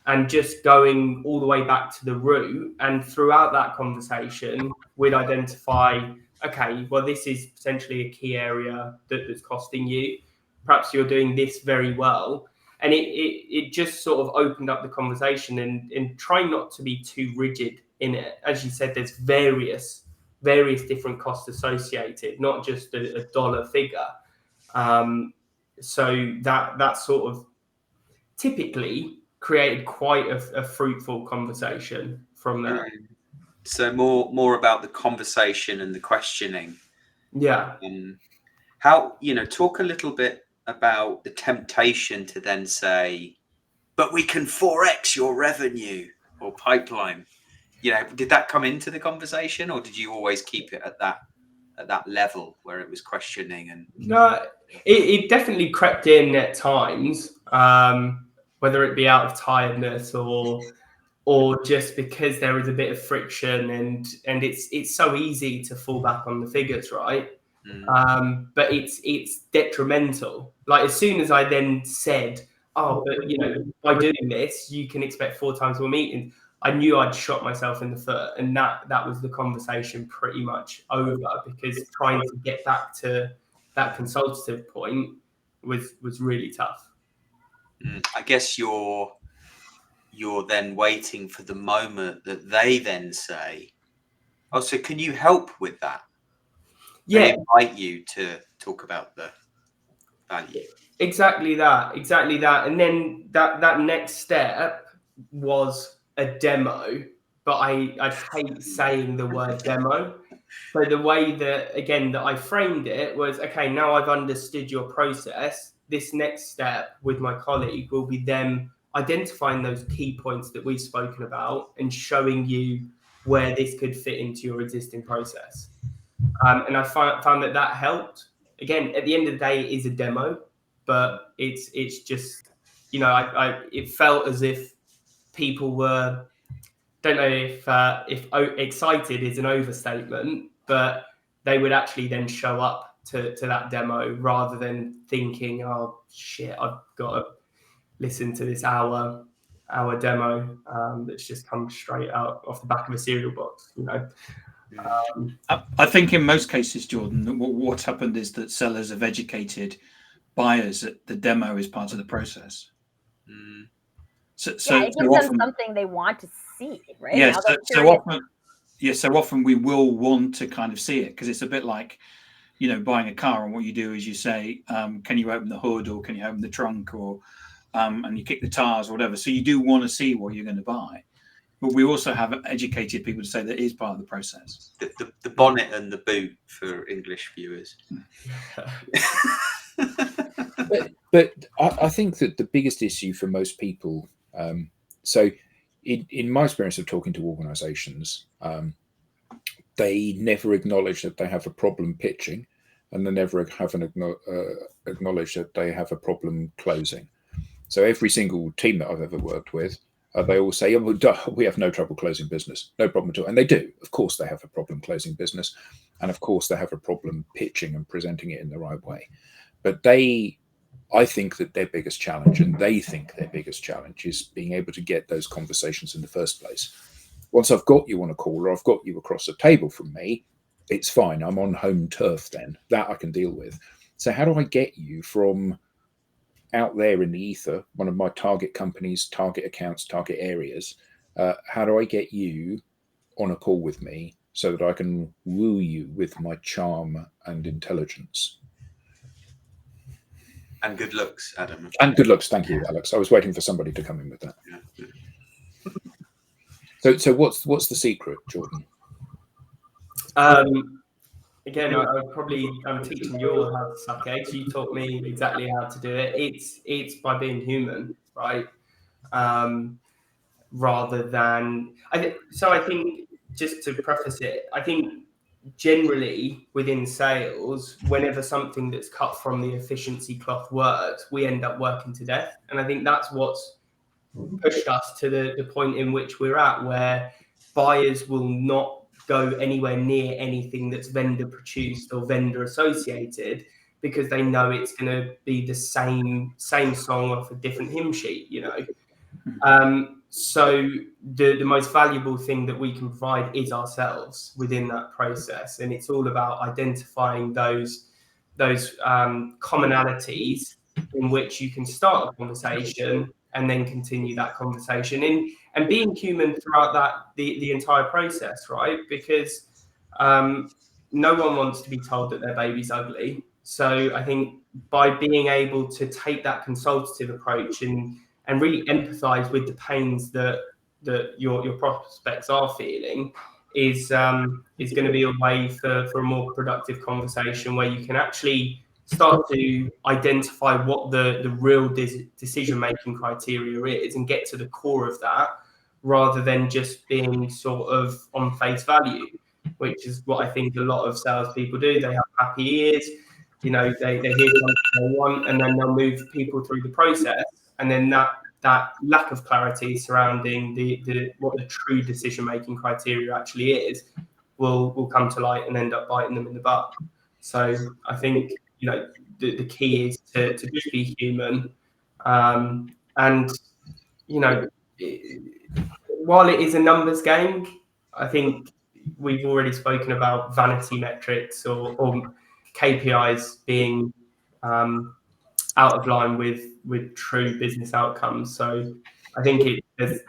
Speaker 6: and just going all the way back to the root. And throughout that conversation, we'd identify, okay, well, this is potentially a key area that's costing you. Perhaps you're doing this very well. And it just sort of opened up the conversation and trying not to be too rigid in it. As you said, there's various different costs associated, not just a dollar figure. So that sort of typically created quite a fruitful conversation from that.
Speaker 3: So more about the conversation and the questioning.
Speaker 6: Yeah.
Speaker 3: How, talk a little bit about the temptation to then say, but we can 4x your revenue or pipeline. Did that come into the conversation, or did you always keep it at that level where it was questioning? And
Speaker 6: no, it definitely crept in at times, whether it be out of tiredness or just because there is a bit of friction and it's so easy to fall back on the figures, right? But it's detrimental. Like, as soon as I then said, by doing this, you can expect 4 times more meetings, I knew I'd shot myself in the foot, and that was the conversation pretty much over, because trying to get back to that consultative point was really tough.
Speaker 3: I guess you're then waiting for the moment that they then say, "Oh, so can you help with that?"
Speaker 6: Yeah,
Speaker 3: they invite you to talk about the value.
Speaker 6: Exactly that. And then that next step was a demo, but I'd hate saying the word demo. So the way that I framed it was, okay, now I've understood your process. This next step with my colleague will be them identifying those key points that we've spoken about and showing you where this could fit into your existing process. And I found that helped. Again, at the end of the day, it is a demo, but it's just, it felt as if people were, don't know if excited is an overstatement, but they would actually then show up to that demo rather than thinking, oh shit, I've got to listen to this hour demo that's just come straight out off the back of a cereal box,
Speaker 2: I think in most cases, Jordan, what's happened is that sellers have educated buyers that the demo is part of the process. So
Speaker 1: it gives them something they want to see, right?
Speaker 2: Yes. So often we will want to kind of see it, because it's a bit like, buying a car, and what you do is you say, can you open the hood, or can you open the trunk, or and you kick the tires or whatever. So you do want to see what you're going to buy. But we also have educated people to say that it is part of the process.
Speaker 3: The bonnet and the boot for English viewers.
Speaker 4: But I think that the biggest issue for most people, so in my experience of talking to organisations, they never acknowledge that they have a problem pitching, and they never acknowledge that they have a problem closing. So every single team that I've ever worked with, they all say, oh, we have no trouble closing business, no problem at all. And they do. Of course, they have a problem closing business. And of course, they have a problem pitching and presenting it in the right way. But I think that their biggest challenge, and they think their biggest challenge, is being able to get those conversations in the first place. Once I've got you on a call, or I've got you across the table from me, it's fine. I'm on home turf then. That I can deal with. So how do I get you from out there in the ether, one of my target companies, target accounts, target areas, how do I get you on a call with me so that I can woo you with my charm and intelligence?
Speaker 3: And good looks, Adam.
Speaker 4: And good looks. Thank you, Alex. I was waiting for somebody to come in with that.
Speaker 3: Yeah.
Speaker 4: So what's the secret, Jordan?
Speaker 6: Again, I'm teaching you all how to suck eggs. You taught me exactly how to do it. It's by being human, right? Rather than I think, just to preface it, I think generally within sales, whenever something that's cut from the efficiency cloth works, we end up working to death. And I think that's what's pushed us to the point in which we're at, where buyers will not go anywhere near anything that's vendor produced or vendor associated, because they know it's going to be the same song off a different hymn sheet, So the most valuable thing that we can provide is ourselves within that process, and it's all about identifying those commonalities in which you can start a conversation and then continue that conversation, and being human throughout the entire process, right? Because no one wants to be told that their baby's ugly. So I think by being able to take that consultative approach and really empathize with the pains that your prospects are feeling is going to be a way for a more productive conversation, where you can actually start to identify what the real decision-making criteria is and get to the core of that, rather than just being sort of on face value, which is what I think a lot of salespeople do. They have happy ears, they hear something they want, and then they'll move people through the process, and then that lack of clarity surrounding what the true decision-making criteria actually is will come to light and end up biting them in the butt. So I think the key is to just be human, and while it is a numbers game, I think we've already spoken about vanity metrics or KPIs being out of line with true business outcomes. So I think there's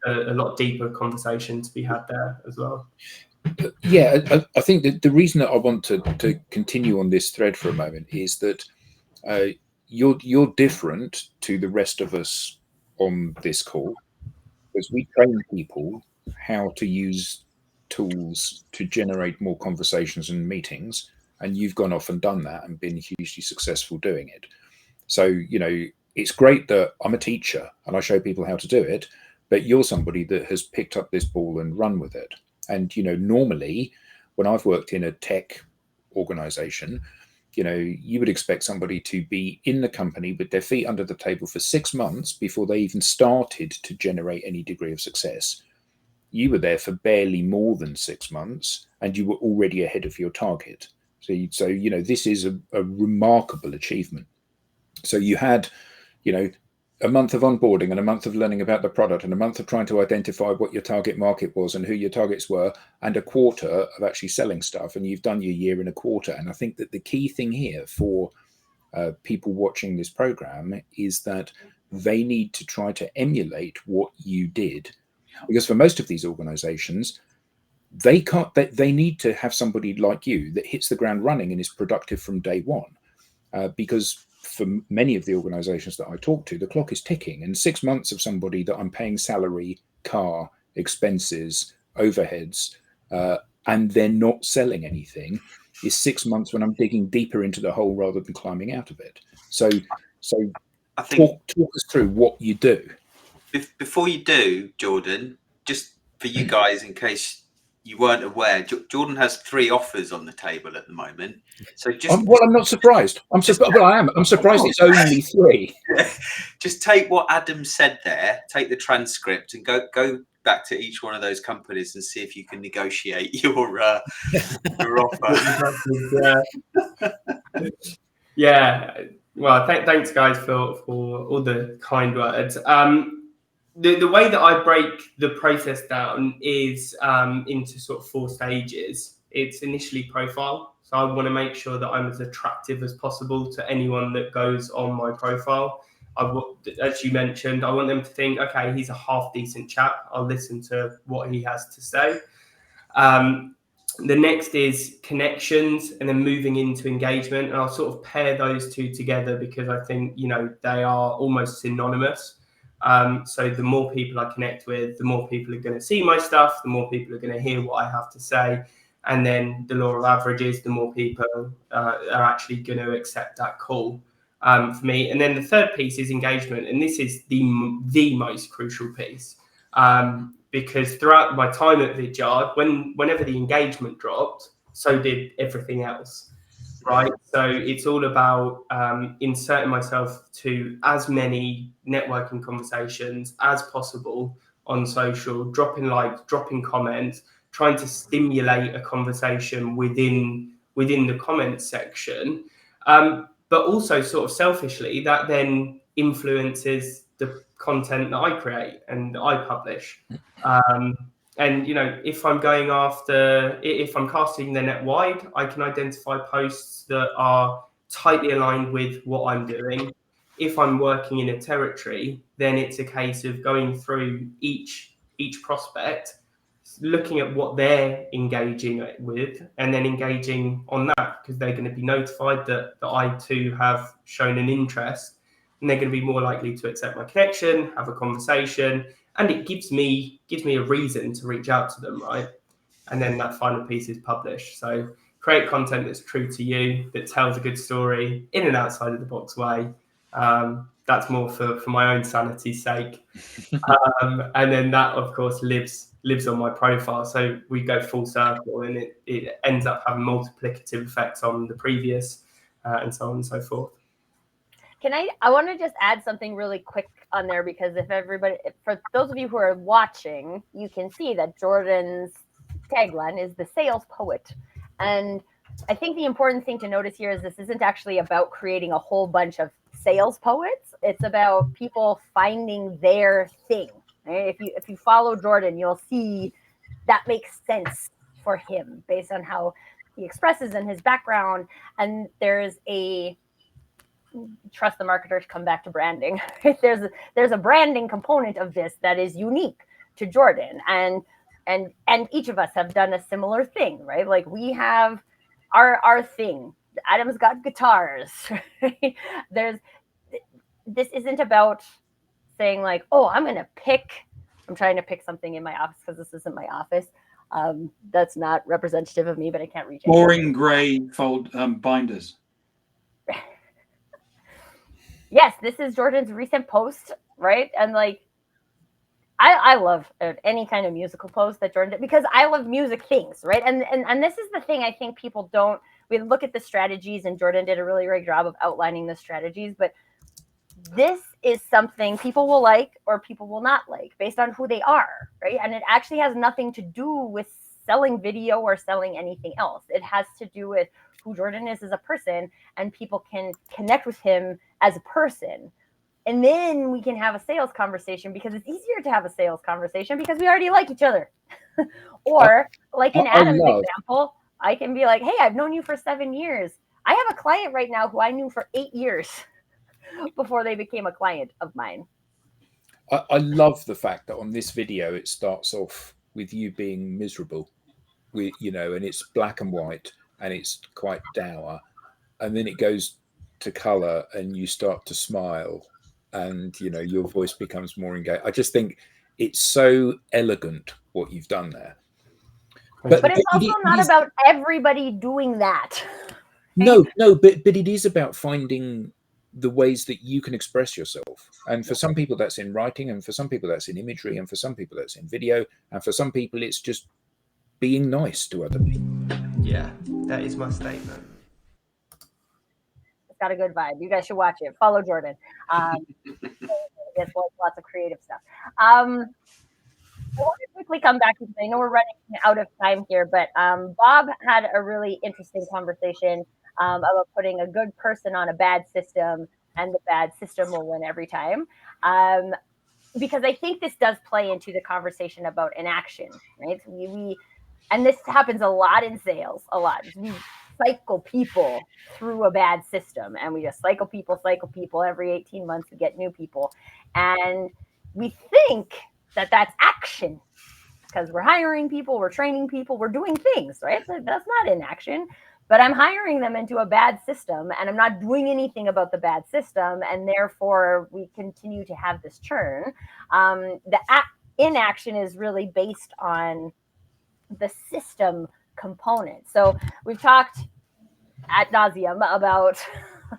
Speaker 6: a lot deeper conversation to be had there as well.
Speaker 4: Yeah, I think that the reason that I want to continue on this thread for a moment is that you're different to the rest of us on this call, because we train people how to use tools to generate more conversations and meetings, and you've gone off and done that and been hugely successful doing it. So, you know, it's great that I'm a teacher and I show people how to do it, but you're somebody that has picked up this ball and run with it. And, you know, normally when I've worked in a tech organization, you know, you would expect somebody to be in the company with their feet under the table for 6 months before they even started to generate any degree of success. You were there for barely more than 6 months and you were already ahead of your target. So you know, this is a remarkable achievement. So you had, you know, a month of onboarding and a month of learning about the product and a month of trying to identify what your target market was and who your targets were, and a quarter of actually selling stuff. And you've done your year in a quarter. And I think that the key thing here for people watching this program is that they need to try to emulate what you did, because for most of these organizations, they need to have somebody like you that hits the ground running and is productive from day one, because for many of the organizations that I talk to, the clock is ticking, and 6 months of somebody that I'm paying salary, car, expenses, overheads, and they're not selling anything is 6 months when I'm digging deeper into the hole rather than climbing out of it. So
Speaker 3: I think
Speaker 4: talk us through what you do.
Speaker 3: Before you do, Jordan, just for you guys, in case you weren't aware, Jordan has 3 offers on the table at the moment. So just
Speaker 4: I'm not surprised. I'm surprised it's only 3.
Speaker 3: Just take what Adam said there, take the transcript, and go back to each one of those companies and see if you can negotiate your offer.
Speaker 6: Yeah. Well, thanks guys for all the kind words. The way that I break the process down is into sort of 4 stages. It's initially profile. So I want to make sure that I'm as attractive as possible to anyone that goes on my profile. As you mentioned, I want them to think, okay, he's a half decent chap. I'll listen to what he has to say. The next is connections, and then moving into engagement. And I'll sort of pair those 2 together because I think, you know, they are almost synonymous. So the more people I connect with, the more people are going to see my stuff, the more people are going to hear what I have to say. And then the law of averages, the more people are actually going to accept that call for me. And then the third piece is engagement. And this is the most crucial piece. Because throughout my time at Vidyard, whenever the engagement dropped, so did everything else, right? So it's all about inserting myself to as many networking conversations as possible on social, dropping likes, dropping comments, trying to stimulate a conversation within the comments section. But also sort of selfishly, that then influences the content that I create and I publish. And, you know, if I'm casting the net wide, I can identify posts that are tightly aligned with what I'm doing. If I'm working in a territory, then it's a case of going through each prospect, looking at what they're engaging with, and then engaging on that, because they're going to be notified that I too have shown an interest, and they're going to be more likely to accept my connection, have a conversation, and it gives me a reason to reach out to them, right? And then that final piece is publish. So create content that's true to you, that tells a good story in an outside of the box way. That's more for my own sanity's sake. And then that, of course, lives on my profile. So we go full circle, and it ends up having multiplicative effects on the previous, and so on and so forth.
Speaker 1: I want to just add something really quick on there, because for those of you who are watching, you can see that Jordan's tagline is the sales poet. And I think the important thing to notice here is this isn't actually about creating a whole bunch of sales poets. It's about people finding their thing, Right? If you follow Jordan, you'll see that makes sense for him based on how he expresses in his background. And there's a trust the marketer to come back to branding. There's a branding component of this that is unique to Jordan, and each of us have done a similar thing, right? Like we have our thing. Adam's got guitars. Right? This isn't about saying like, oh, I'm trying to pick something in my office because this isn't my office. That's not representative of me, but I can't reach it.
Speaker 2: Boring gray binders.
Speaker 1: Yes, this is Jordan's recent post, right? And like, I love any kind of musical post that Jordan did because I love music things, right? And this is the thing I think people don't. We look at the strategies, and Jordan did a really great job of outlining the strategies, but this is something people will like or people will not like based on who they are, right? And it actually has nothing to do with selling video or selling anything else. It has to do with who Jordan is as a person, and people can connect with him as a person. And then we can have a sales conversation because it's easier to have a sales conversation because we already like each other. Or like in Adam's example, I can be like, hey, I've known you for 7 years. I have a client right now who I knew for 8 years before they became a client of mine.
Speaker 4: I love the fact that on this video, it starts off with you being miserable, and it's black and white and it's quite dour. And then it goes to color and you start to smile and, your voice becomes more engaged. I just think it's so elegant what you've done there.
Speaker 1: But it's also not about everybody doing that.
Speaker 4: No, but it is about finding the ways that you can express yourself. And for some people that's in writing, and for some people that's in imagery, and for some people that's in video, and for some people it's just being nice to other people.
Speaker 6: Yeah, that is my statement.
Speaker 1: It's got a good vibe. You guys should watch it. Follow Jordan. It's lots of creative stuff. I want to quickly come back because I know we're running out of time here, but Bob had a really interesting conversation about putting a good person on a bad system, and the bad system will win every time. Because I think this does play into the conversation about inaction, right? So and this happens a lot in sales, a lot. We cycle people through a bad system, and we just cycle people every 18 months. We get new people, and we think that that's action because we're hiring people, we're training people, we're doing things, right? So that's not inaction, but I'm hiring them into a bad system and I'm not doing anything about the bad system. And therefore we continue to have this churn. The inaction is really based on the system component. So we've talked ad nauseum about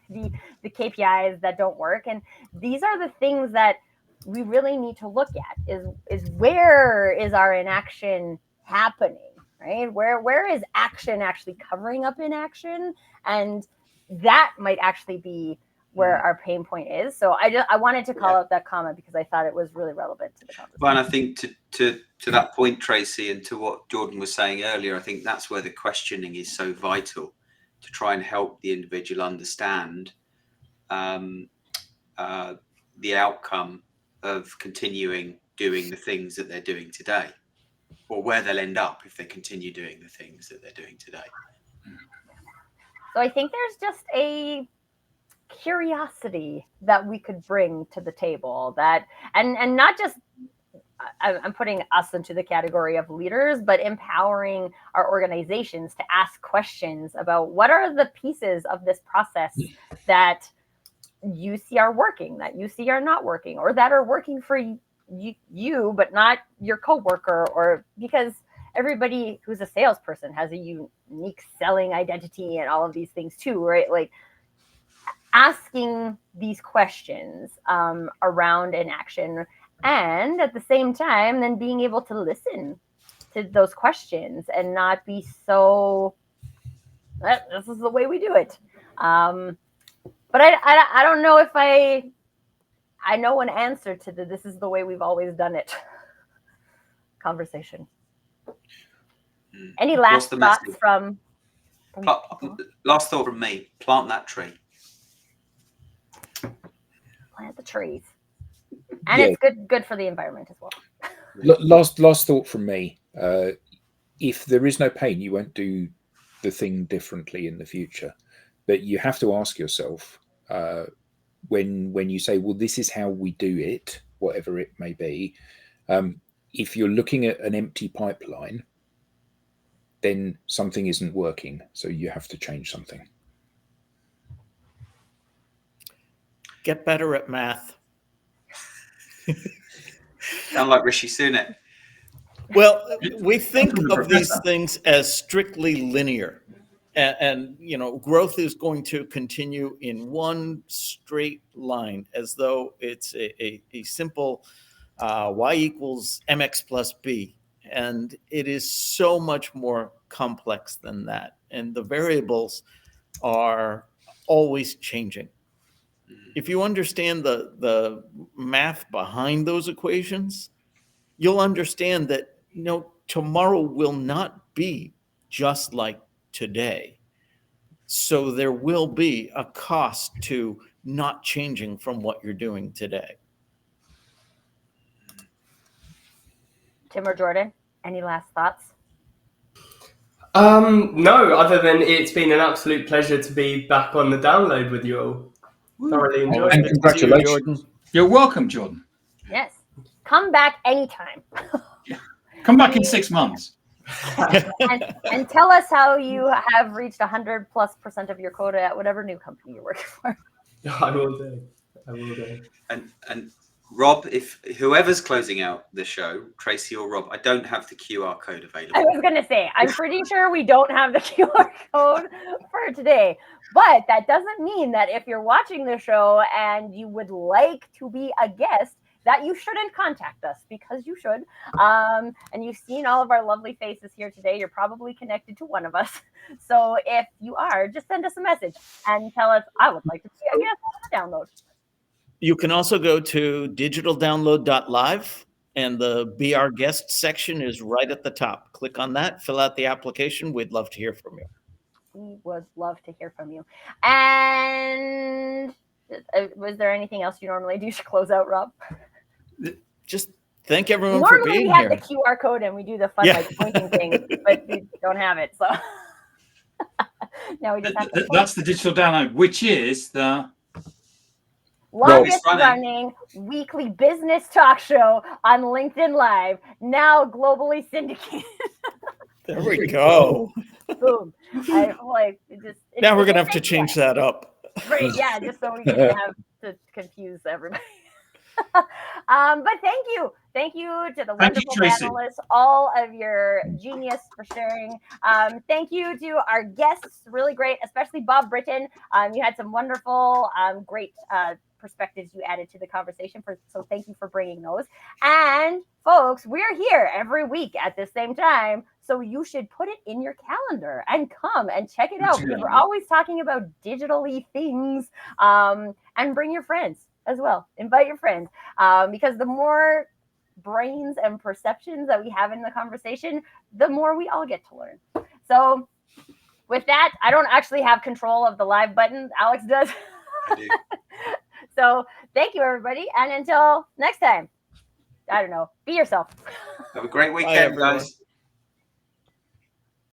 Speaker 1: the KPIs that don't work. And these are the things that we really need to look at is where is our inaction happening, right? Where is action actually covering up inaction? And that might actually be where our pain point is. So I wanted to call out that comment because I thought it was really relevant to the conversation.
Speaker 3: Well, and I think to that point, Tracy, and to what Jordan was saying earlier, I think that's where the questioning is so vital to try and help the individual understand the outcome of continuing doing the things that they're doing today, or where they'll end up if they continue doing the things that they're doing today.
Speaker 1: So I think there's just a curiosity that we could bring to the table that, and not just, I'm putting us into the category of leaders, but empowering our organizations to ask questions about what are the pieces of this process that you see are working, that you see are not working, or that are working for you but not your coworker, or because everybody who's a salesperson has a unique selling identity and all of these things too, right? Like asking these questions around inaction, and at the same time then being able to listen to those questions and not be so this is the way we do it. But I don't know if I know an answer to this is the way we've always done it conversation. Any last thoughts from
Speaker 3: last thought from me, plant that tree.
Speaker 1: Plant the trees. And
Speaker 4: Yeah.
Speaker 1: it's good for the environment as well.
Speaker 4: Last thought from me. If there is no pain, you won't do the thing differently in the future. But you have to ask yourself, when you say, well, this is how we do it, whatever it may be, if you're looking at an empty pipeline, then something isn't working. So you have to change something.
Speaker 5: Get better at math.
Speaker 3: Sound like Rishi Sunak.
Speaker 5: Well, we think of these things as strictly linear. And growth is going to continue in one straight line, as though it's a simple y equals mx plus b. And it is so much more complex than that. And the variables are always changing. If you understand the math behind those equations, you'll understand that tomorrow will not be just like today. So there will be a cost to not changing from what you're doing today.
Speaker 1: Tim or Jordan, any last thoughts?
Speaker 6: No, other than it's been an absolute pleasure to be back on the download with you all. Thoroughly enjoyed
Speaker 4: And
Speaker 6: it.
Speaker 4: congratulations.
Speaker 5: Jordan.
Speaker 2: You're welcome, Jordan.
Speaker 1: Yes. Come back anytime.
Speaker 2: Come back in 6 months.
Speaker 1: and tell us how you have reached 100+% of your quota at whatever new company you're working for.
Speaker 6: I will do.
Speaker 3: And Rob, if whoever's closing out the show, Tracy or Rob, I don't have the QR code available.
Speaker 1: I was going to say, I'm pretty sure we don't have the QR code for today. But that doesn't mean that if you're watching the show and you would like to be a guest, that you shouldn't contact us, because you should. And you've seen all of our lovely faces here today. You're probably connected to one of us. So if you are, just send us a message and tell us, I would like to be a guest on the download.
Speaker 5: You can also go to digitaldownload.live, and the Be Our Guest section is right at the top. Click on that, fill out the application. We'd love to hear from you.
Speaker 1: We would love to hear from you. And was there anything else you normally do to close out, Rob?
Speaker 5: Just thank everyone for
Speaker 1: Normally
Speaker 5: being
Speaker 1: we have
Speaker 5: here.
Speaker 1: the QR code and we do the fun pointing thing, but we don't have it. So now we just have to.
Speaker 2: That's the digital download, which is the
Speaker 1: Longest running weekly business talk show on LinkedIn Live, now globally syndicated.
Speaker 5: There we go.
Speaker 1: Boom.
Speaker 5: Now we're going to have to change that up.
Speaker 1: Right, yeah, just so we can have to confuse everybody. But thank you to the wonderful panelists, all of your genius for sharing. Thank you to our guests, really great, especially Bob Britton. You had some wonderful, great perspectives you added to the conversation. So thank you for bringing those. And folks, we're here every week at the same time, so you should put it in your calendar and come and check it out, because we're always talking about digitally things. And bring your friends as well. Invite your friends, because the more brains and perceptions that we have in the conversation, the more we all get to learn. So with that, I don't actually have control of the live button. Alex does.
Speaker 3: I do.
Speaker 1: So thank you, everybody. And until next time, I don't know, be yourself.
Speaker 3: Have a great weekend, guys.